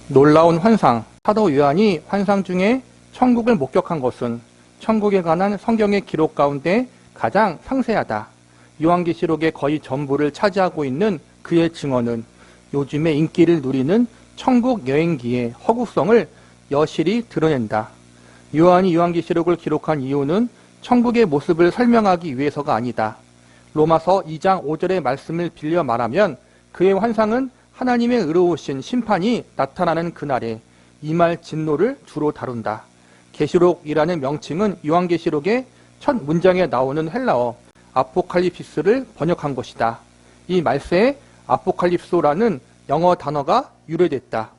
놀라운 환상. 사도 요한이 환상 중에 천국을 목격한 것은 천국에 관한 성경의 기록 가운데 가장 상세하다. 요한계시록의 거의 전부를 차지하고 있는 그의 증언은 요즘에 인기를 누리는 천국 여행기의 허구성을 여실히 드러낸다. 요한이 요한계시록을 기록한 이유는 천국의 모습을 설명하기 위해서가 아니다. 로마서 2장 5절의 말씀을 빌려 말하면 그의 환상은 하나님의 의로우신 심판이 나타나는 그날에 임할 진노를 주로 다룬다. 계시록이라는 명칭은 요한계시록의 첫 문장에 나오는 헬라어 아포칼립시스를 번역한 것이다. 이 말세에 아포칼립소라는 영어 단어가 유래됐다.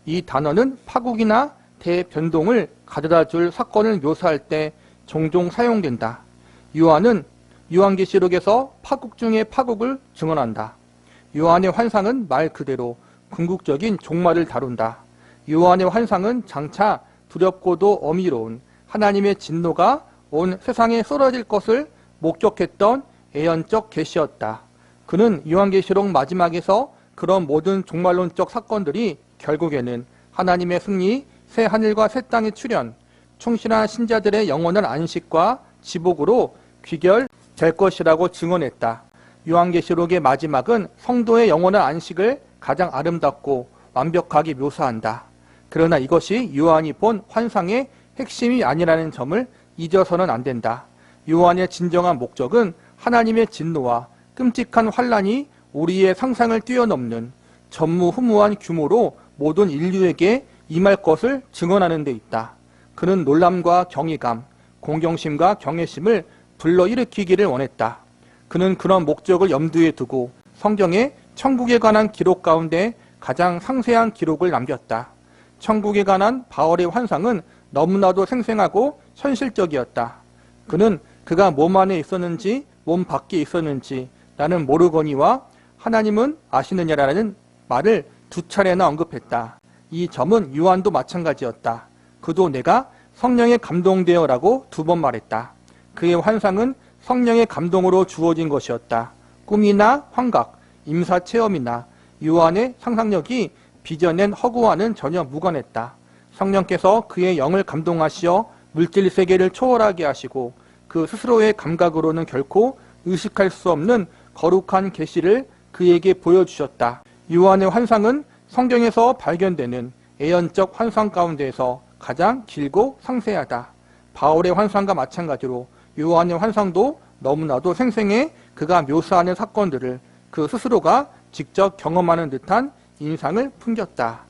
이 단어는 파국이나 대변동을 가져다 줄 사건을 묘사할 때 종종 사용된다. 요한은 요한계시록에서 파국 중의 파국을 증언한다. 요한의 환상은 말 그대로 궁극적인 종말을 다룬다. 요한의 환상은 장차 두렵고도 어미로운 하나님의 진노가 온 세상에 쏟아질 것을 목격했던 예언적 계시였다. 그는 요한계시록 마지막에서 그런 모든 종말론적 사건들이 결국에는 하나님의 승리, 새 하늘과 새 땅의 출현, 충실한 신자들의 영원한 안식과 지복으로 귀결될 것이라고 증언했다. 요한계시록의 마지막은 성도의 영원한 안식을 가장 아름답고 완벽하게 묘사한다. 그러나 이것이 요한이 본 환상의 핵심이 아니라는 점을 잊어서는 안 된다. 요한의 진정한 목적은 하나님의 진노와 끔찍한 환란이 우리의 상상을 뛰어넘는 전무후무한 규모로 모든 인류에게 임할 것을 증언하는 데 있다. 그는 놀람과 경이감, 공경심과 경외심을 불러일으키기를 원했다. 그는 그런 목적을 염두에 두고 성경의 천국에 관한 기록 가운데 가장 상세한 기록을 남겼다. 천국에 관한 바울의 환상은 너무나도 생생하고 현실적이었다. 그는 그가 몸 안에 있었는지 몸 밖에 있었는지 나는 모르거니와 하나님은 아시느냐라는 말을 2차례나 언급했다. 이 점은 요한도 마찬가지였다. 그도 내가 성령에 감동되어라고 2번 말했다. 그의 환상은 성령의 감동으로 주어진 것이었다. 꿈이나 환각, 임사체험이나 요한의 상상력이 빚어낸 허구와는 전혀 무관했다. 성령께서 그의 영을 감동하시어 물질 세계를 초월하게 하시고 그 스스로의 감각으로는 결코 의식할 수 없는 거룩한 계시를 그에게 보여주셨다. 요한의 환상은 성경에서 발견되는 예언적 환상 가운데에서 가장 길고 상세하다. 바울의 환상과 마찬가지로 요한의 환상도 너무나도 생생해 그가 묘사하는 사건들을 그 스스로가 직접 경험하는 듯한 인상을 풍겼다.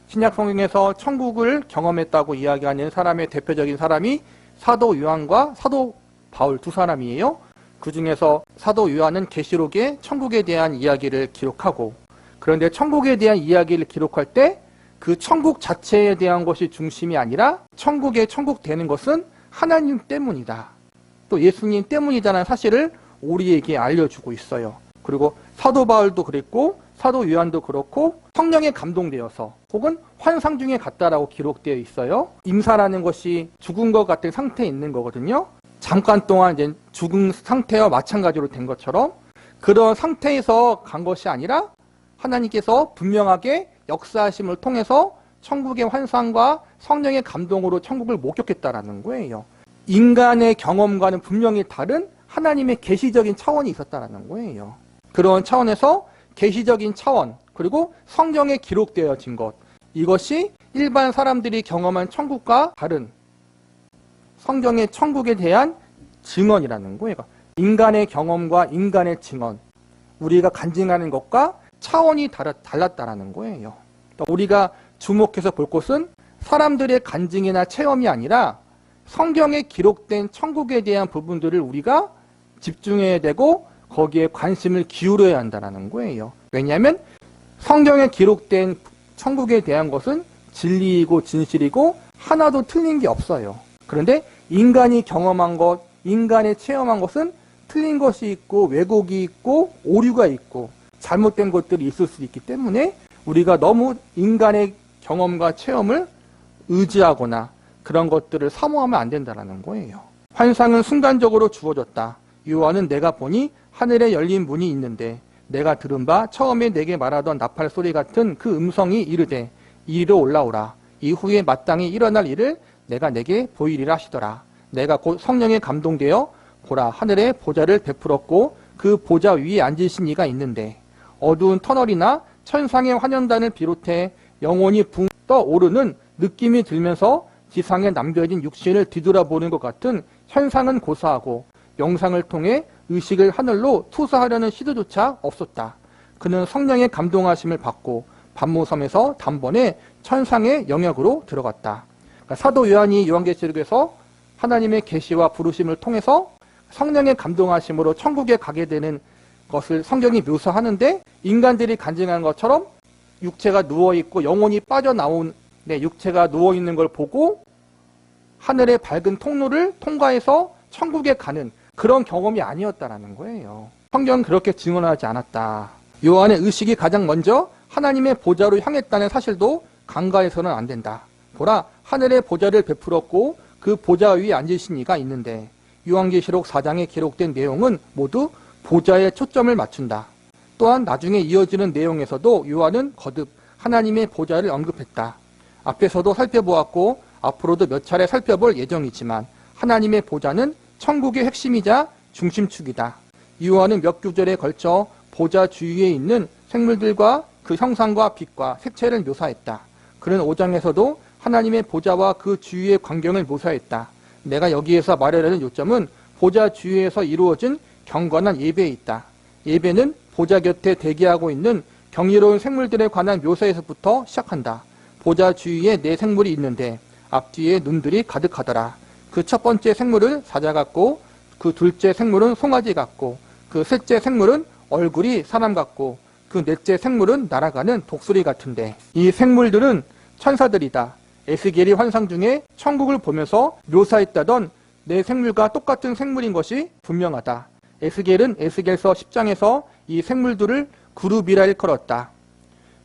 신약 성경에서 천국을 경험했다고 이야기하는 사람의 대표적인 사람이 사도 요한과 사도 바울 2사람이에요. 그 중에서 사도 요한은 계시록에 천국에 대한 이야기를 기록하고, 그런데 천국에 대한 이야기를 기록할 때 그 천국 자체에 대한 것이 중심이 아니라 천국에 천국 되는 것은 하나님 때문이다. 또 예수님 때문이다라는 사실을 우리에게 알려주고 있어요. 그리고 사도 바울도 그랬고 사도 요한도 그렇고 성령에 감동되어서 혹은 환상 중에 갔다라고 기록되어 있어요. 임사라는 것이 죽은 것 같은 상태에 있는 거거든요. 잠깐 동안 이제 죽은 상태와 마찬가지로 된 것처럼 그런 상태에서 간 것이 아니라 하나님께서 분명하게 역사하심을 통해서 천국의 환상과 성령의 감동으로 천국을 목격했다라는 거예요. 인간의 경험과는 분명히 다른 하나님의 계시적인 차원이 있었다라는 거예요. 그런 차원에서 계시적인 차원, 그리고 성경에 기록되어진 것, 이것이 일반 사람들이 경험한 천국과 다른 성경의 천국에 대한 증언이라는 거예요. 인간의 경험과 인간의 증언, 우리가 간증하는 것과 차원이 달랐다라는 거예요. 우리가 주목해서 볼 것은 사람들의 간증이나 체험이 아니라 성경에 기록된 천국에 대한 부분들을 우리가 집중해야 되고 거기에 관심을 기울여야 한다는 거예요. 왜냐하면 성경에 기록된 천국에 대한 것은 진리이고 진실이고 하나도 틀린 게 없어요. 그런데 인간이 경험한 것, 인간이 체험한 것은 틀린 것이 있고 왜곡이 있고 오류가 있고 잘못된 것들이 있을 수 있기 때문에 우리가 너무 인간의 경험과 체험을 의지하거나 그런 것들을 사모하면 안 된다는 거예요. 환상은 순간적으로 주어졌다. 요한은 내가 보니 하늘에 열린 문이 있는데 내가 들은 바 처음에 내게 말하던 나팔 소리 같은 그 음성이 이르되 이리로 올라오라. 이후에 마땅히 일어날 일을 내가 내게 보이리라 하시더라. 내가 곧 성령에 감동되어 보라 하늘에 보좌를 베풀었고 그 보좌 위에 앉으신 이가 있는데 어두운 터널이나 천상의 환연단을 비롯해 영혼이 붕 떠오르는 느낌이 들면서 지상에 남겨진 육신을 뒤돌아보는 것 같은 현상은 고사하고 영상을 통해 의식을 하늘로 투사하려는 시도조차 없었다. 그는 성령의 감동하심을 받고 반모섬에서 단번에 천상의 영역으로 들어갔다. 그러니까 사도 요한이 요한계시록에서 하나님의 계시와 부르심을 통해서 성령의 감동하심으로 천국에 가게 되는 것을 성경이 묘사하는데 인간들이 간증한 것처럼 육체가 누워있고 영혼이 빠져나온 육체가 누워있는 걸 보고 하늘의 밝은 통로를 통과해서 천국에 가는 그런 경험이 아니었다라는 거예요. 성경은 그렇게 증언하지 않았다. 요한의 의식이 가장 먼저 하나님의 보좌로 향했다는 사실도 간과해서는 안 된다. 보라, 하늘의 보좌를 베풀었고 그 보좌 위에 앉으신 이가 있는데 요한계시록 4장에 기록된 내용은 모두 보좌에 초점을 맞춘다. 또한 나중에 이어지는 내용에서도 요한은 거듭 하나님의 보좌를 언급했다. 앞에서도 살펴보았고 앞으로도 몇 차례 살펴볼 예정이지만 하나님의 보좌는 천국의 핵심이자 중심축이다. 요한은 몇 구절에 걸쳐 보좌 주위에 있는 생물들과 그 형상과 빛과 색채를 묘사했다. 그는 5장에서도 하나님의 보좌와 그 주위의 광경을 묘사했다. 내가 여기에서 말하려는 요점은 보좌 주위에서 이루어진 경건한 예배에 있다. 예배는 보좌 곁에 대기하고 있는 경이로운 생물들에 관한 묘사에서부터 시작한다. 보좌 주위에 4생물이 있는데 앞뒤에 눈들이 가득하더라. 그 첫 번째 생물은 사자 같고 그 둘째 생물은 송아지 같고 그 셋째 생물은 얼굴이 사람 같고 그 넷째 생물은 날아가는 독수리 같은데 이 생물들은 천사들이다. 에스겔이 환상 중에 천국을 보면서 묘사했다던 4생물과 똑같은 생물인 것이 분명하다. 에스겔은 에스겔서 10장에서 이 생물들을 그룹이라 일컬었다.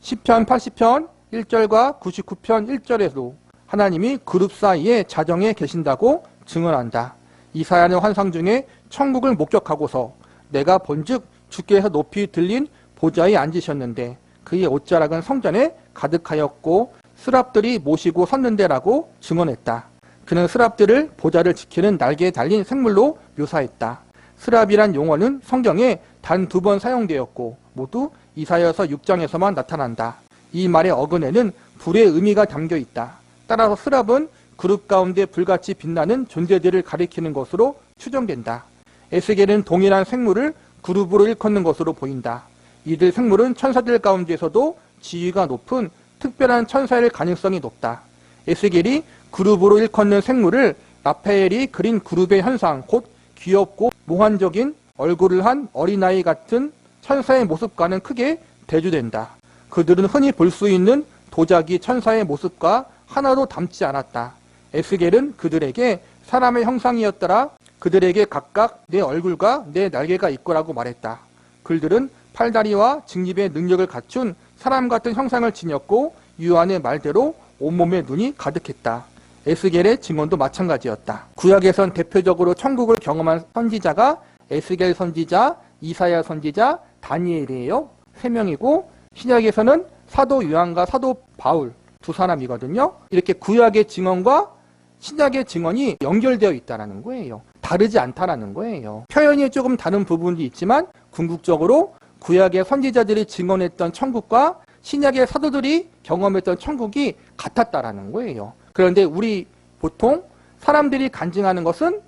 시편 80편 1절과 99편 1절에도 하나님이 그룹 사이에 자정에 계신다고 증언한다. 이사야는 환상 중에 천국을 목격하고서 내가 본즉 주께서 높이 들린 보좌에 앉으셨는데 그의 옷자락은 성전에 가득하였고 스랍들이 모시고 섰는데라고 증언했다. 그는 스랍들을 보좌를 지키는 날개에 달린 생물로 묘사했다. 스랍이란 용어는 성경에 단 2번 사용되었고 모두 이사야서 6장에서만 나타난다. 이 말의 어근에는 불의 의미가 담겨 있다. 따라서 스랍은 그룹 가운데 불같이 빛나는 존재들을 가리키는 것으로 추정된다. 에스겔은 동일한 생물을 그룹으로 일컫는 것으로 보인다. 이들 생물은 천사들 가운데서도 지위가 높은 특별한 천사일 가능성이 높다. 에스겔이 그룹으로 일컫는 생물을 라파엘이 그린 그룹의 현상, 곧 귀엽고 몽환적인 얼굴을 한 어린아이 같은 천사의 모습과는 크게 대조된다. 그들은 흔히 볼 수 있는 도자기 천사의 모습과 하나도 닮지 않았다. 에스겔은 그들에게 사람의 형상이었더라. 그들에게 각각 내 얼굴과 내 날개가 있고라고 말했다. 그들은 팔다리와 직립의 능력을 갖춘 사람 같은 형상을 지녔고 요한의 말대로 온몸에 눈이 가득했다. 에스겔의 증언도 마찬가지였다. 구약에선 대표적으로 천국을 경험한 선지자가 에스겔 선지자, 이사야 선지자, 다니엘이에요. 3명이고 신약에서는 사도 요한과 사도 바울 2사람이거든요. 이렇게 구약의 증언과 신약의 증언이 연결되어 있다는 거예요. 다르지 않다라는 거예요. 표현이 조금 다른 부분도 있지만 궁극적으로 구약의 선지자들이 증언했던 천국과 신약의 사도들이 경험했던 천국이 같았다라는 거예요. 그런데 우리 보통 사람들이 간증하는 것은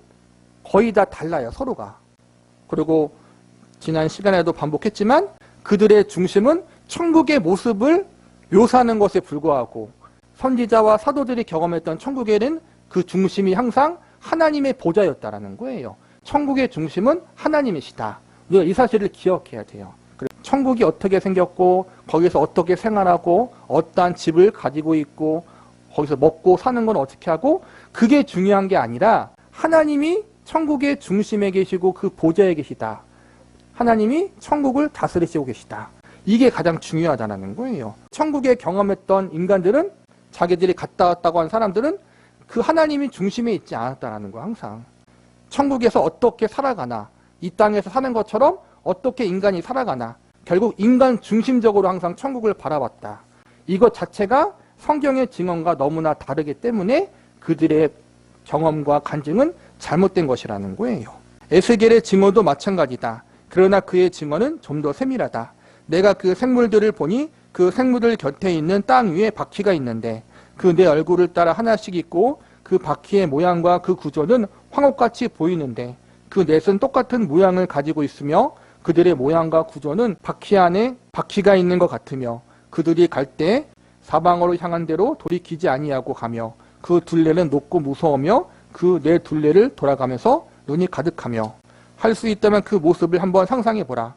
거의 다 달라요, 서로가. 그리고 지난 시간에도 반복했지만 그들의 중심은 천국의 모습을 묘사하는 것에 불과하고 선지자와 사도들이 경험했던 천국에는 그 중심이 항상 하나님의 보좌였다라는 거예요. 천국의 중심은 하나님이시다. 우리가 이 사실을 기억해야 돼요. 천국이 어떻게 생겼고 거기서 어떻게 생활하고 어떠한 집을 가지고 있고 거기서 먹고 사는 건 어떻게 하고 그게 중요한 게 아니라 하나님이 천국의 중심에 계시고 그 보좌에 계시다. 하나님이 천국을 다스리시고 계시다. 이게 가장 중요하다는 거예요. 천국에 경험했던 인간들은 자기들이 갔다 왔다고 한 사람들은 그 하나님이 중심에 있지 않았다는 거야. 항상 천국에서 어떻게 살아가나 이 땅에서 사는 것처럼 어떻게 인간이 살아가나 결국 인간 중심적으로 항상 천국을 바라봤다. 이것 자체가 성경의 증언과 너무나 다르기 때문에 그들의 경험과 간증은 잘못된 것이라는 거예요. 에스겔의 증언도 마찬가지다. 그러나 그의 증언은 좀 더 세밀하다. 내가 그 생물들을 보니 그 생물들 곁에 있는 땅 위에 바퀴가 있는데 그 내 얼굴을 따라 하나씩 있고 그 바퀴의 모양과 그 구조는 황옥같이 보이는데 그 넷은 똑같은 모양을 가지고 있으며 그들의 모양과 구조는 바퀴 안에 바퀴가 있는 것 같으며 그들이 갈 때 사방으로 향한 대로 돌이키지 아니하고 가며 그 둘레는 높고 무서우며 그 네 둘레를 돌아가면서 눈이 가득하며 할 수 있다면 그 모습을 한번 상상해보라.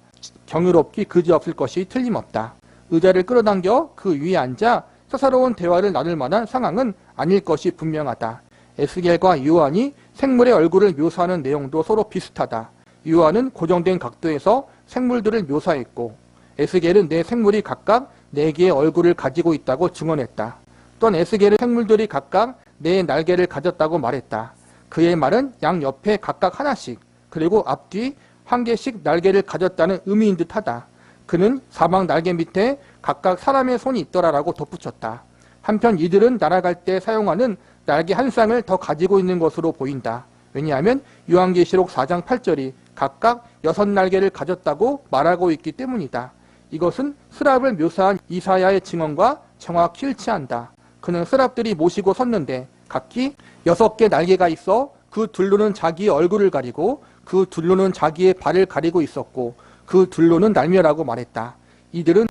경이롭기 그지없을 것이 틀림없다. 의자를 끌어당겨 그 위에 앉아 사사로운 대화를 나눌 만한 상황은 아닐 것이 분명하다. 에스겔과 요한이 생물의 얼굴을 묘사하는 내용도 서로 비슷하다. 요한은 고정된 각도에서 생물들을 묘사했고 에스겔은 네 생물이 각각 4개의 얼굴을 가지고 있다고 증언했다. 또한 에스겔은 생물들이 각각 4 날개를 가졌다고 말했다. 그의 말은 양 옆에 각각 하나씩 그리고 앞뒤 1개씩 날개를 가졌다는 의미인 듯하다. 그는 사방 날개 밑에 각각 사람의 손이 있더라라고 덧붙였다. 한편 이들은 날아갈 때 사용하는 날개 한 쌍을 더 가지고 있는 것으로 보인다. 왜냐하면 요한계시록 4장 8절이 각각 6날개를 가졌다고 말하고 있기 때문이다. 이것은 스랍을 묘사한 이사야의 증언과 정확히 일치한다. 그는 스랍들이 모시고 섰는데 각기 6개 날개가 있어 그 둘로는 자기의 얼굴을 가리고 그 둘로는 자기의 발을 가리고 있었고 그 둘로는 날며라고 말했다. 이들은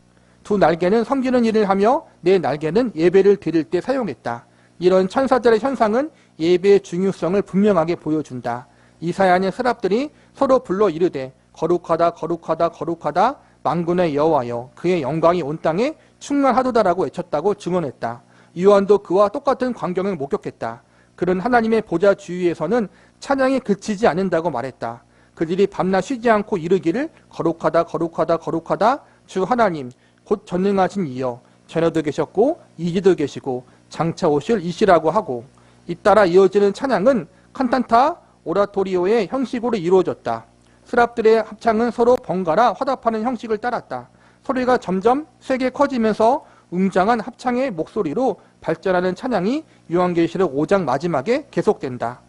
2 날개는 섬기는 일을 하며 4 날개는 예배를 드릴 때 사용했다. 이런 천사들의 현상은 예배의 중요성을 분명하게 보여준다. 이사야의 스랍들이 서로 불러 이르되 거룩하다 거룩하다 거룩하다 만군의 여호와여 그의 영광이 온 땅에 충만하도다라고 외쳤다고 증언했다. 요한도 그와 똑같은 광경을 목격했다. 그는 하나님의 보좌 주위에서는 찬양이 그치지 않는다고 말했다. 그들이 밤낮 쉬지 않고 이르기를 거룩하다 거룩하다 거룩하다 주 하나님 곧 전능하신 이여 전에도 계셨고 이제도 계시고 장차 오실 이시라고 하고 잇따라 이어지는 찬양은 칸탄타 오라토리오의 형식으로 이루어졌다. 스랍들의 합창은 서로 번갈아 화답하는 형식을 따랐다. 소리가 점점 세게 커지면서 웅장한 합창의 목소리로 발전하는 찬양이 요한계시록 5장 마지막에 계속된다.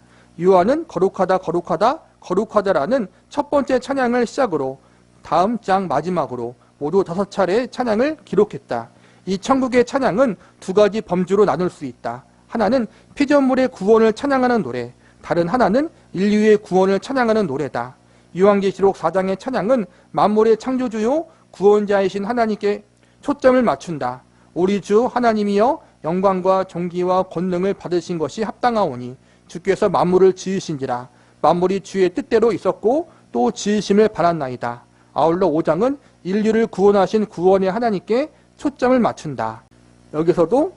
요한은 거룩하다 거룩하다 거룩하다라는 첫 번째 찬양을 시작으로 다음 장 마지막으로 모두 5차례의 찬양을 기록했다. 이 천국의 찬양은 2가지 범주로 나눌 수 있다. 하나는 피조물의 구원을 찬양하는 노래, 다른 하나는 인류의 구원을 찬양하는 노래다. 요한계시록 4장의 찬양은 만물의 창조주요 구원자이신 하나님께 초점을 맞춘다. 우리 주 하나님이여 영광과 존귀와 권능을 받으신 것이 합당하오니 주께서 만물을 지으신지라 만물이 주의 뜻대로 있었고 또 지으심을 바랐나이다. 아울러 5장은 인류를 구원하신 구원의 하나님께 초점을 맞춘다. 여기서도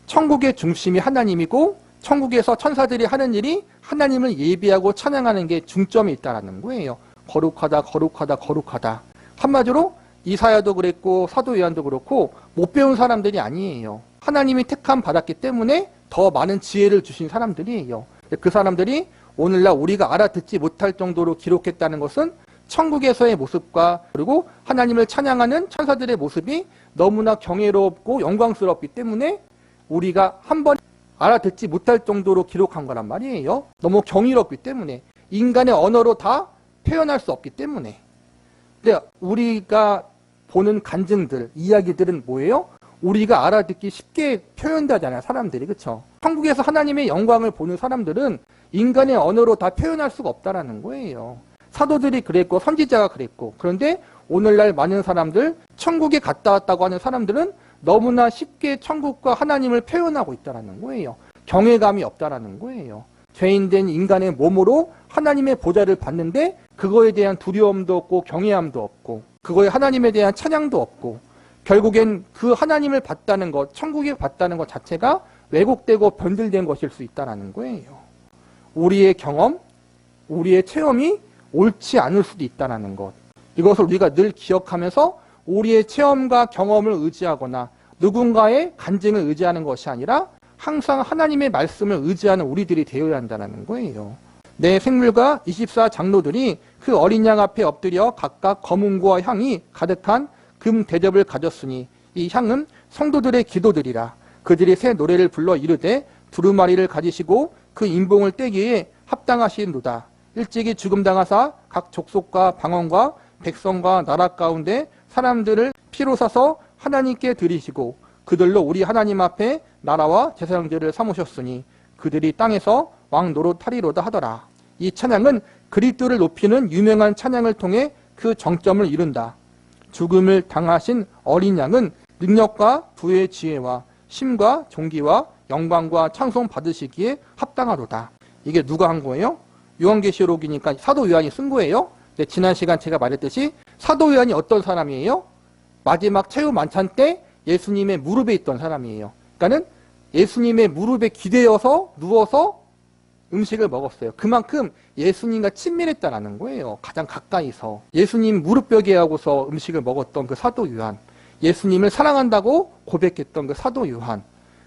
천국의 중심이 하나님이고 천국에서 천사들이 하는 일이 하나님을 예비하고 찬양하는 게 중점이 있다는 거예요. 거룩하다 거룩하다 거룩하다. 한마디로 이사야도 그랬고 사도 요한도 그렇고 못 배운 사람들이 아니에요. 하나님이 택함 받았기 때문에 더 많은 지혜를 주신 사람들이에요. 그 사람들이 오늘날 우리가 알아듣지 못할 정도로 기록했다는 것은 천국에서의 모습과 그리고 하나님을 찬양하는 천사들의 모습이 너무나 경이롭고 영광스럽기 때문에 우리가 한번 알아듣지 못할 정도로 기록한 거란 말이에요. 너무 경이롭기 때문에 인간의 언어로 다 표현할 수 없기 때문에. 근데 우리가 보는 간증들, 이야기들은 뭐예요? 우리가 알아듣기 쉽게 표현되잖아요, 사람들이. 그렇죠? 천국에서 하나님의 영광을 보는 사람들은 인간의 언어로 다 표현할 수가 없다라는 거예요. 사도들이 그랬고 선지자가 그랬고. 그런데 오늘날 많은 사람들, 천국에 갔다 왔다고 하는 사람들은 너무나 쉽게 천국과 하나님을 표현하고 있다는 거예요. 경외감이 없다라는 거예요. 죄인된 인간의 몸으로 하나님의 보좌를 받는데 그거에 대한 두려움도 없고 경외함도 없고 그거에 하나님에 대한 찬양도 없고 결국엔 그 하나님을 받다는 것, 천국에 받다는 것 자체가 왜곡되고 변질된 것일 수 있다는 거예요. 우리의 경험, 우리의 체험이 옳지 않을 수도 있다는 것. 이것을 우리가 늘 기억하면서 우리의 체험과 경험을 의지하거나 누군가의 간증을 의지하는 것이 아니라 항상 하나님의 말씀을 의지하는 우리들이 되어야 한다는 거예요. 내 생물과 24장로들이 그 어린 양 앞에 엎드려 각각 검은고와 향이 가득한 금 대접을 가졌으니 이 향은 성도들의 기도들이라. 그들이 새 노래를 불러 이르되 두루마리를 가지시고 그 인봉을 떼기에 합당하시는도다. 일찍이 죽음당하사 각 족속과 방언과 백성과 나라 가운데 사람들을 피로 사서 하나님께 드리시고 그들로 우리 하나님 앞에 나라와 제사장들을 삼으셨으니 그들이 땅에서 왕 노릇하리로다 하더라. 이 찬양은 그리스도를 높이는 유명한 찬양을 통해 그 정점을 이룬다. 죽음을 당하신 어린 양은 능력과 부의 지혜와 심과 존귀와 영광과 찬송 받으시기에 합당하도다. 이게 누가 한 거예요? 요한계시록이니까 사도 요한이 쓴 거예요. 근데 지난 시간 제가 말했듯이 사도 요한이 어떤 사람이에요? 마지막 최후 만찬 때 예수님의 무릎에 있던 사람이에요. 그러니까는 예수님의 무릎에 기대어서 누워서 음식을 먹었어요. 그만큼 예수님과 친밀했다라는 거예요. 가장 가까이서. 예수님 무릎벽에 하고서 음식을 먹었던 그 사도 요한. 예수님을 사랑한다고 고백했던 그 사도 요한.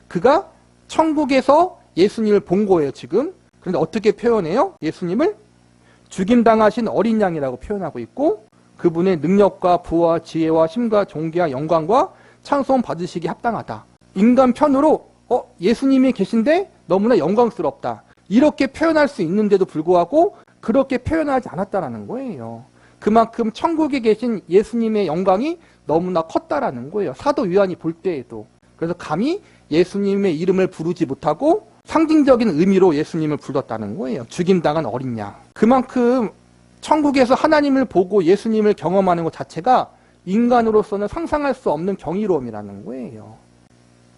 그가 천국에서 예수님을 본 거예요, 지금. 그런데 어떻게 표현해요? 예수님을 죽임당하신 어린 양이라고 표현하고 있고 그분의 능력과 부와 지혜와 힘과 존귀와 영광과 찬송 받으시기 합당하다. 인간 편으로 예수님이 계신데 너무나 영광스럽다. 이렇게 표현할 수 있는데도 불구하고 그렇게 표현하지 않았다라는 거예요. 그만큼 천국에 계신 예수님의 영광이 너무나 컸다라는 거예요. 사도 요한이 볼 때에도. 그래서 감히 예수님의 이름을 부르지 못하고 상징적인 의미로 예수님을 불렀다는 거예요. 죽임당한 어린 양. 그만큼 천국에서 하나님을 보고 예수님을 경험하는 것 자체가 인간으로서는 상상할 수 없는 경이로움이라는 거예요.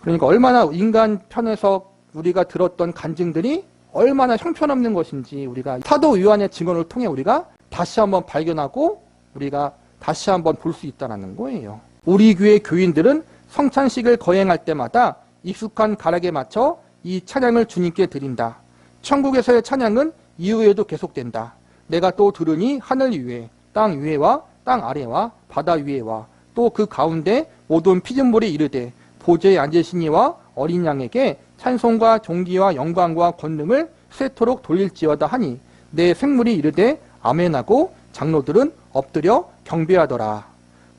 그러니까 얼마나 인간 편에서 우리가 들었던 간증들이 얼마나 형편없는 것인지 우리가 사도 요한의 증언을 통해 우리가 다시 한번 발견하고 우리가 다시 한번 볼 수 있다는 거예요. 우리 교회 교인들은 성찬식을 거행할 때마다 익숙한 가락에 맞춰 이 찬양을 주님께 드린다. 천국에서의 찬양은 이후에도 계속된다. 내가 또 들으니 하늘 위에, 땅 위에와 땅 아래와 바다 위에와 또 그 가운데 모든 피조물이 이르되 보좌에 앉으신 이와 어린 양에게 찬송과 존귀와 영광과 권능을 세토록 돌릴지어다 하니 내 생물이 이르되 아멘하고 장로들은 엎드려 경배하더라.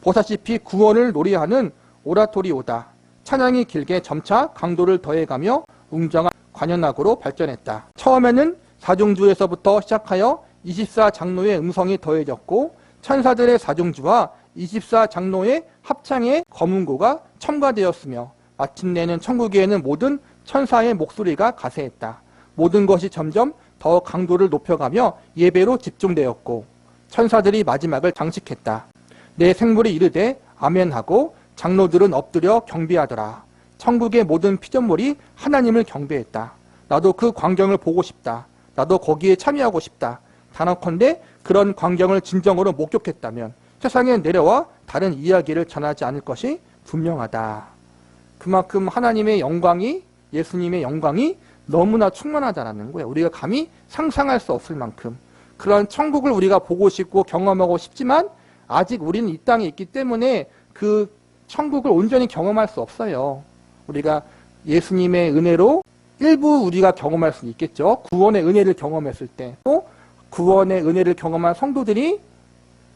보다시피 구원을 노래하는 오라토리오다. 찬양이 길게 점차 강도를 더해가며 웅장한 관현악으로 발전했다. 처음에는 사중주에서부터 시작하여 24장로의 음성이 더해졌고 천사들의 사중주와 24장로의 합창의 검은고가 첨가되었으며 마침내는 천국에는 모든 천사의 목소리가 가세했다. 모든 것이 점점 더 강도를 높여가며 예배로 집중되었고 천사들이 마지막을 장식했다. 내 생물이 이르되 아멘하고 장로들은 엎드려 경배하더라. 천국의 모든 피조물이 하나님을 경배했다. 나도 그 광경을 보고 싶다. 나도 거기에 참여하고 싶다. 단언컨대 그런 광경을 진정으로 목격했다면 세상에 내려와 다른 이야기를 전하지 않을 것이 분명하다. 그만큼 하나님의 영광이, 예수님의 영광이 너무나 충만하다는 거예요. 우리가 감히 상상할 수 없을 만큼. 그런 천국을 우리가 보고 싶고 경험하고 싶지만 아직 우리는 이 땅에 있기 때문에 그 천국을 온전히 경험할 수 없어요. 우리가 예수님의 은혜로 일부 우리가 경험할 수 있겠죠. 구원의 은혜를 경험했을 때. 또 구원의 은혜를 경험한 성도들이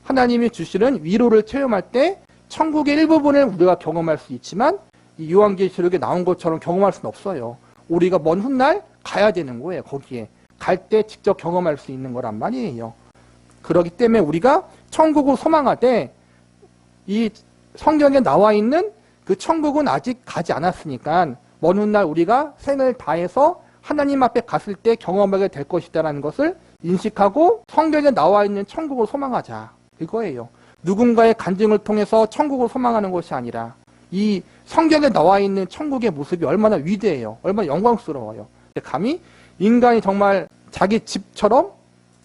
하나님이 주시는 위로를 체험할 때 천국의 일부분을 우리가 경험할 수 있지만 이 요한계시록에 나온 것처럼 경험할 수는 없어요. 우리가 먼 훗날 가야 되는 거예요. 거기에. 갈 때 직접 경험할 수 있는 거란 말이에요. 그렇기 때문에 우리가 천국을 소망하되 이 성경에 나와 있는 그 천국은 아직 가지 않았으니까 먼 훗날 우리가 생을 다해서 하나님 앞에 갔을 때 경험하게 될 것이다라는 것을 인식하고 성경에 나와 있는 천국을 소망하자. 이거예요. 누군가의 간증을 통해서 천국을 소망하는 것이 아니라 이 성경에 나와 있는 천국의 모습이 얼마나 위대해요. 얼마나 영광스러워요. 감히 인간이 정말 자기 집처럼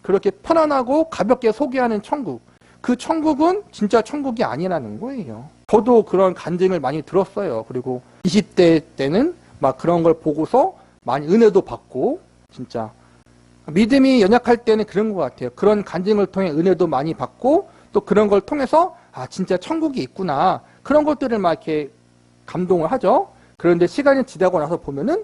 그렇게 편안하고 가볍게 소개하는 천국. 그 천국은 진짜 천국이 아니라는 거예요. 저도 그런 간증을 많이 들었어요. 그리고 20대 때는 막 그런 걸 보고서 많이 은혜도 받고 진짜 믿음이 연약할 때는 그런 것 같아요. 그런 간증을 통해 은혜도 많이 받고 또 그런 걸 통해서 아 진짜 천국이 있구나 그런 것들을 막 이렇게 감동을 하죠. 그런데 시간이 지나고 나서 보면은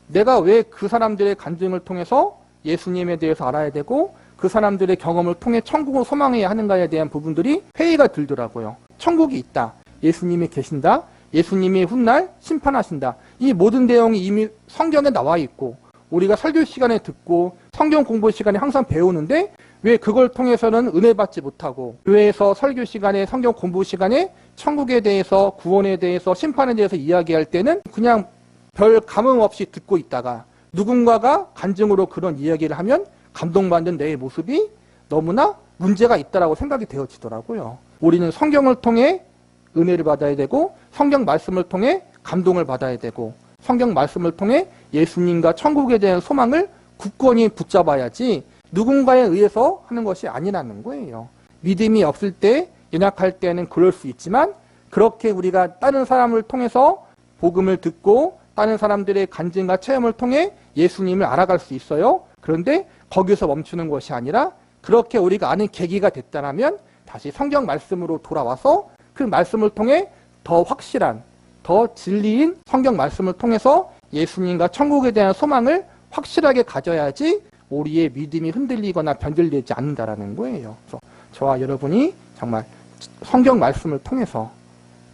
내가 왜 그 사람들의 간증을 통해서 예수님에 대해서 알아야 되고 그 사람들의 경험을 통해 천국을 소망해야 하는가에 대한 부분들이 회의가 들더라고요. 천국이 있다. 예수님이 계신다. 예수님이 훗날 심판하신다. 이 모든 내용이 이미 성경에 나와 있고 우리가 설교 시간에 듣고 성경 공부 시간에 항상 배우는데 왜 그걸 통해서는 은혜 받지 못하고 교회에서 설교 시간에 성경 공부 시간에 천국에 대해서 구원에 대해서 심판에 대해서 이야기할 때는 그냥 별 감흥 없이 듣고 있다가 누군가가 간증으로 그런 이야기를 하면 감동받는 내 모습이 너무나 문제가 있다라고 생각이 되어지더라고요. 우리는 성경을 통해 은혜를 받아야 되고 성경 말씀을 통해 감동을 받아야 되고 성경 말씀을 통해 예수님과 천국에 대한 소망을 굳건히 붙잡아야지 누군가에 의해서 하는 것이 아니라는 거예요. 믿음이 없을 때, 연약할 때는 그럴 수 있지만 그렇게 우리가 다른 사람을 통해서 복음을 듣고 다른 사람들의 간증과 체험을 통해 예수님을 알아갈 수 있어요. 그런데 거기서 멈추는 것이 아니라 그렇게 우리가 아는 계기가 됐다면 다시 성경 말씀으로 돌아와서 그 말씀을 통해 더 확실한, 더 진리인 성경 말씀을 통해서 예수님과 천국에 대한 소망을 확실하게 가져야지 우리의 믿음이 흔들리거나 변질되지 않는다라는 거예요. 그래서 저와 여러분이 정말 성경 말씀을 통해서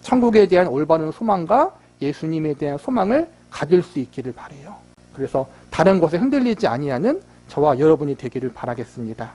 천국에 대한 올바른 소망과 예수님에 대한 소망을 가질 수 있기를 바라요. 그래서 다른 것에 흔들리지 아니하는 저와 여러분이 되기를 바라겠습니다.